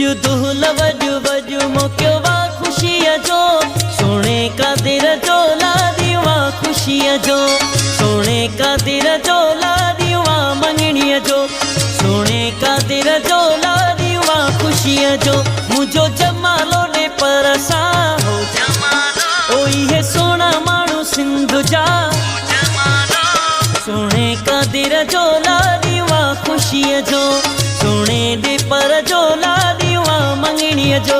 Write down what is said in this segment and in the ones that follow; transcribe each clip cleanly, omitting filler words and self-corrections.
कुझु दुहल वजु वजु मोकियो वा खुशीअ जो सोने का दिर जो लादिवा खुशीअ जो सोने का दिर जो लादिवा मंगणीअ जो सोने का दिर जो लादिवा खुशीअ जो मुझो जमालो ने परसा हो ओ इहे सोना माण्हू सिंध जा सोने का दिर जो लादिवा खुशीअ जो सोने दे पर जो लादिवा मंगणीअ जो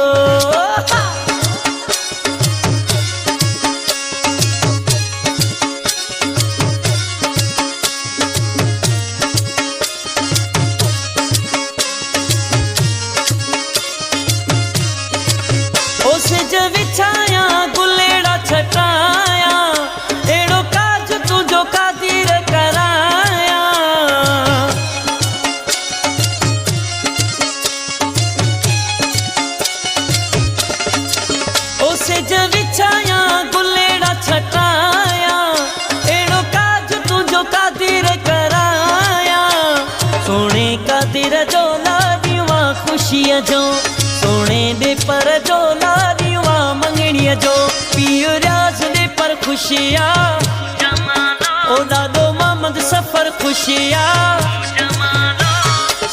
विछाया गुलेड़ा छटाया एड़ो काज तुझो खातिर कराया ओसे ज विछाया गुलेड़ा छटाया एड़ो काज तुझो खातिर कराया सोने का दिर जो लादिवा खुशीअ जो सोने दे पर जो लादिवा मंगणीअ जो पीउ रियाज़ दे पर खुशिया ओ दादो मोहम्मद सफर खुशिया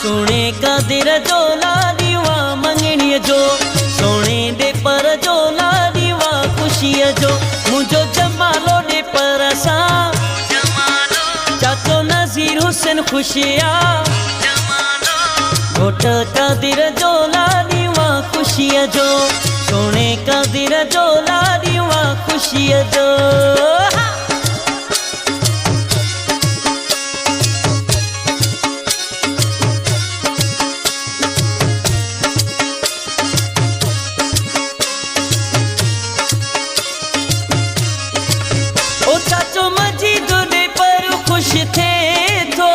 सोने का दिर जो लादिवा मंगणीअ जो सोने दे पर जो लादिवा खुशीअ जो मुझो जमालो दे पर सा चाचो नज़ीर हुसैन खुशिया घोट का दिर जो लादिवा खुशीअ जो सोने का दिर जो लादिवा खुशीअ जो ओ चाचो मजीद दे पर खुश थे तो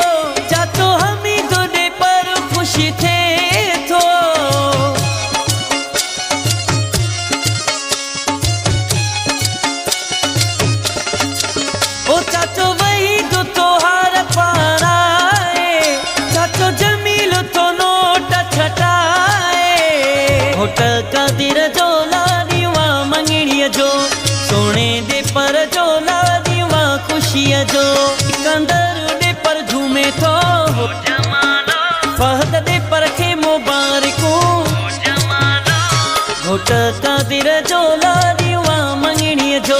चाचो हमीद दे पर खुश थे तो ओ चाचो वही तो तोहार पाराए चाचो जमील तो नोट छटाए होट का दिर जो लादिवा मंगणीअ जो सोने दे पर जो लादिवा खुशीअ जो सिकंदर दे पर झूमे थो फहद दे पर खे मुबारकूं घोट का दिर जो लादिवा मंगणीअ जो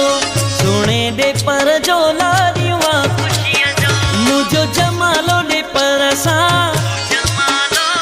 सोने दे पर जो लादिवा मुझो जमालो दे पर सा